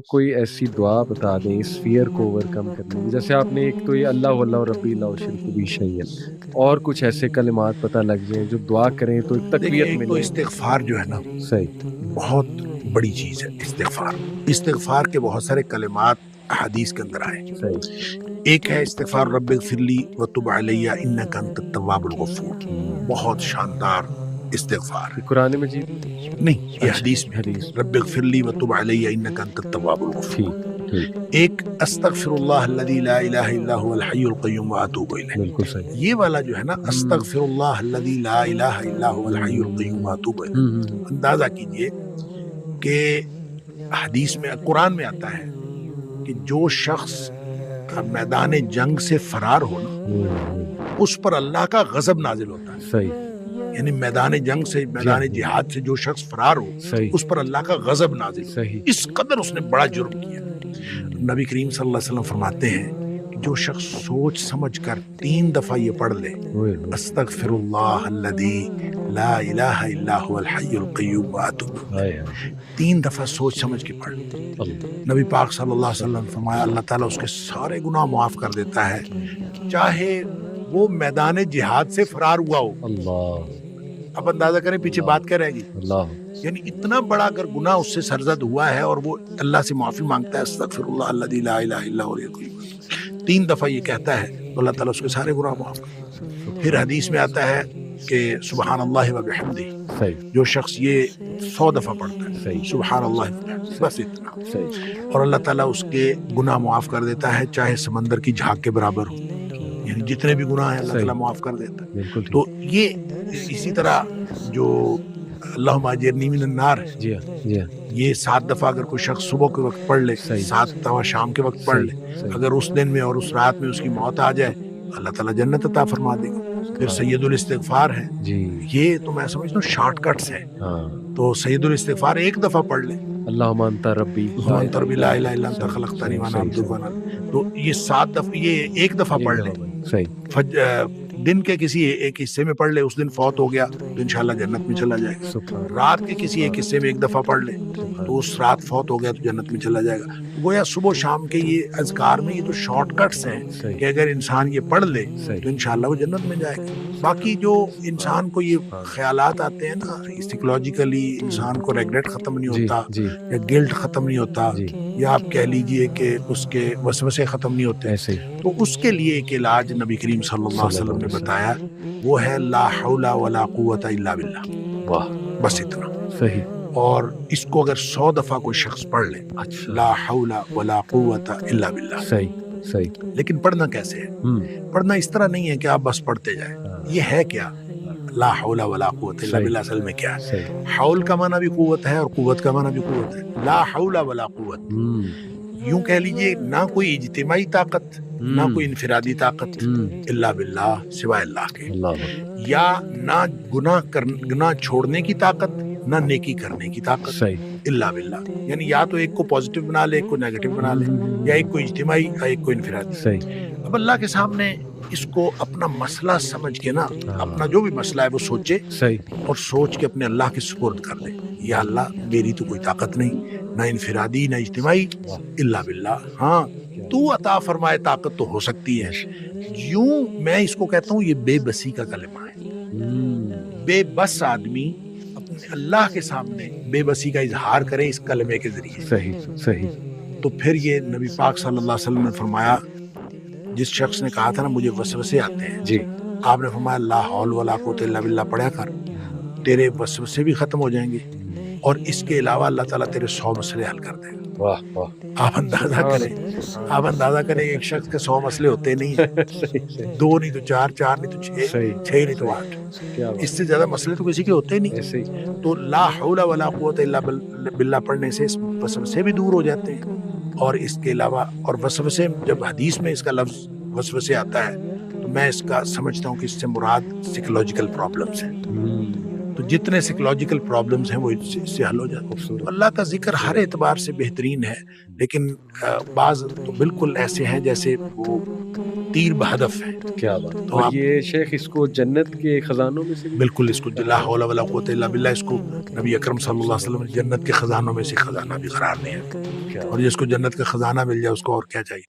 کوئی ایسی دعا بتا دیں اس فیئر کو اوور کم کرنے کی، جیسے آپ نے ایک تو یہ اللہ واللہ ربی لا شرک بی شیئا، اور کچھ ایسے کلمات پتہ لگ جائیں جو دعا کریں تو ایک دیکھیں، تقویت ایک تو ملے۔ استغفار جو ہے نا صحیح، بہت بڑی چیز ہے۔ استغفار کے بہت سارے کلمات حدیث کے اندر آئے۔ صحیح، ایک ہے استغفار رب اغفر لی وتب علی انک انت التواب الغفور، بہت شاندار استغفار یہ ہے۔ قرآن مجید میں؟ نہیں، یہ اچھا، حدیث میں حدیث میں، رب اغفر لی وتب علی انک انت التواب الغفور۔ ٹھیک ٹھیک، ایک استغفر اللہ الذی لا الہ الا هو الحی القیوم واتوب الیہ، بالکل صحیح۔ یہ والا جو ہے نا استغفر اللہ الذی لا الہ الا هو الحی القیوم واتوب الیہ، اندازہ کیجئے کہ حدیث میں قرآن میں آتا ہے کہ جو شخص میدان جنگ سے فرار ہو نا اس پر اللہ کا غضب نازل ہوتا ہے۔ صحیح یعنی میدان جنگ سے، میدان جہاد سے جو شخص فرار ہو صحیح اس پر اللہ کا غضب نازل ہوتا ہے۔ صحیح، اس قدر اس نے بڑا جرم کیا۔ نبی کریم صلی اللہ علیہ وسلم فرماتے ہیں کہ جو شخص سوچ سمجھ کر 3 دفعہ یہ پڑھ لے استغفر اللہ الذی لا الہ الا هو الحی القیوم واتوب الیہ، 3 دفعہ سوچ سمجھ کے پڑھ لے، نبی پاک صلی اللہ علیہ وسلم نے فرمایا اللہ تعالیٰ اس کے سارے گناہ معاف کر دیتا ہے، چاہے وہ میدان جہاد سے فرار ہوا ہو۔ اللہ، اب اندازہ کریں پیچھے بات کیا رہے گی۔ اللہ، یعنی اتنا بڑا اگر گناہ اس سے سرزد ہوا ہے اور وہ اللہ سے معافی مانگتا ہے استغفر اللہ الذی لا الہ الا هو الحی القیوم، 3 دفعہ یہ کہتا ہے تو اللہ تعالیٰ اس کے سارے گناہ معاف کرتا ہے۔ پھر حدیث میں آتا ہے کہ سبحان اللہ و بحمدہ، صحیح جو شخص یہ 100 دفعہ پڑھتا ہے صحیح سبحان اللہ و بحمدہ، بس اتنا، صحیح، اور اللہ تعالیٰ اس کے گناہ معاف کر دیتا ہے چاہے سمندر کی جھاگ کے برابر ہو، یعنی جتنے بھی گناہ ہیں اللہ صحیح، تعالیٰ معاف کر دیتا ہے۔ بالکل ٹھیک، تو یہ اسی طرح جو اللہم اجرنی من النار ہے، جی ہاں جی ہاں، یہ 7 دفعہ اگر کوئی شخص صبح کے وقت پڑھ لے، صحیح، 7 دفعہ شام کے وقت پڑھ لے، صحیح، اگر اس دن میں اور اس رات میں اس کی موت آ جائے اللہ تعالیٰ جنت عطا فرما دے گا۔ پھر سید الاستغفار ہے، جی یہ تو میں سمجھتا ہوں شارٹ کٹس ہیں۔ ہاں، تو سید الاستغفار 1 دفعہ پڑھ لے، اللہم انت ربی انت ربی لا الہ الا انت خلقتنی وانا عبدک وانا، تو یہ 7 دفعہ، یہ 1 دفعہ پڑھ لے، صحیح، دن کے کسی ایک حصے میں پڑھ لے، اس دن فوت ہو گیا تو انشاءاللہ جنت میں چلا جائے گا۔ سبحان رات کے کسی ایک حصے میں 1 دفعہ پڑھ لے تو اس رات فوت ہو گیا تو جنت میں چلا جائے گا۔ گویا صبح و شام کے یہ اذکار میں یہ تو شارٹ کٹس ہیں صحیح، کہ اگر انسان یہ پڑھ لے صحیح، تو انشاءاللہ وہ جنت میں جائے گا۔ باقی جو انسان کو یہ خیالات آتے ہیں نا، سائیکولوجیکلی انسان کو ریگریٹ ختم نہیں جی ہوتا جی یا گلٹ ختم نہیں ہوتا، جی، یا آپ کہہ لیجئے کہ اس کے وسوسے ختم نہیں ہوتے، ایسے ہی، تو اس کے لیے ایک علاج نبی کریم صلی اللہ علیہ وسلم نے بتایا، وہ ہے لا حول ولا قوت الا باللہ، واہ، بس اتنا۔ صحیح، اور اس کو اگر 100 دفعہ کوئی شخص پڑھ لے، اچھا، لا حول ولا قوت الا باللہ، صحیح صحیح، لیکن پڑھنا کیسے ہے؟ پڑھنا اس طرح نہیں ہے کہ آپ بس پڑھتے جائیں، یہ ہے کیا لا حول ولا قوت الا باللہ؟ اصل میں کیا ہے؟ صحیح، حول کا معنی بھی قوت ہے اور قوت کا معنی بھی قوت ہے۔ لا حول ولا قوت، یوں کہہ لیجئے نہ کوئی اجتماعی طاقت نہ کوئی انفرادی طاقت الا باللہ، سوائے اللہ کے، اللہ، یا نہ گناہ چھوڑنے کی طاقت نہ نیکی کرنے کی طاقت صحیح، الا باللہ، یعنی یا تو ایک کو پازیٹیو بنا لے، ایک کو نیگیٹو بنا لے، یا ایک کو اجتماعی یا ایک کو انفرادی۔ صحیح، اب اللہ کے سامنے اس کو اپنا مسئلہ سمجھ کے نا، اپنا جو بھی مسئلہ ہے وہ سوچے صحیح، اور سوچ کے اپنے اللہ کے سپرد کر دے، یا اللہ میری تو کوئی طاقت نہیں، نہ انفرادی نہ اجتماعی، الا باللہ، ہاں تو عطا فرمائے طاقت تو ہو سکتی ہے۔ یوں میں اس کو کہتا ہوں یہ بے بسی کا کلمہ ہے۔ بے بس آدمی اپنے اللہ کے سامنے بے بسی کا اظہار کرے اس کلمے کے ذریعے، صحیح صحیح، تو پھر یہ نبی پاک صلی اللہ علیہ وسلم نے فرمایا، جس شخص نے کہا تھا نا مجھے وسوسے آتے ہیں، جی، آپ نے فرمایا لا حول ولا قوت الا باللہ پڑھا کر، تیرے وسوسے بھی ختم ہو جائیں گے اور اس کے علاوہ اللہ تعالیٰ تیرے 100 مسئلے حل کر دے گا۔ واہ واہ، آپ اندازہ کریں ایک شخص کے 100 مسئلے ہوتے نہیں ہیں، 2 نہیں تو 4، 4 نہیں تو 6، صحیح، 6 نہیں تو 8، کیا اس سے زیادہ مسئلے تو کسی کے ہوتے نہیں۔ ایسے ہی، تو لا حول ولا قوت الا باللہ پڑھنے سے اس وسوسے بھی دور ہو جاتے ہیں، اور اس کے علاوہ اور وسوسے، جب حدیث میں اس کا لفظ وسوسے آتا ہے تو میں اس کا سمجھتا ہوں کہ اس سے مراد سائیکولوجیکل پرابلمس ہیں، تو جتنے سائیکولوجیکل پرابلمز ہیں وہ اس سے حل ہو جاتے ہیں. تو اللہ کا ذکر ہر اعتبار سے بہترین ہے، لیکن بعض تو بالکل ایسے ہیں جیسے وہ تیر بہدف ہے. کیا بات. تو اور آپ یہ شیخ اس کو جنت کے خزانوں میں سے بالکل اس کو لا حول ولا قوت الا باللہ، اس کو نبی اکرم صلی اللہ علیہ وسلم نے جنت کے خزانوں میں سے خزانہ بھی قرار دیا. اور جس کو جنت کا خزانہ مل جائے اس کو اور کیا چاہیے.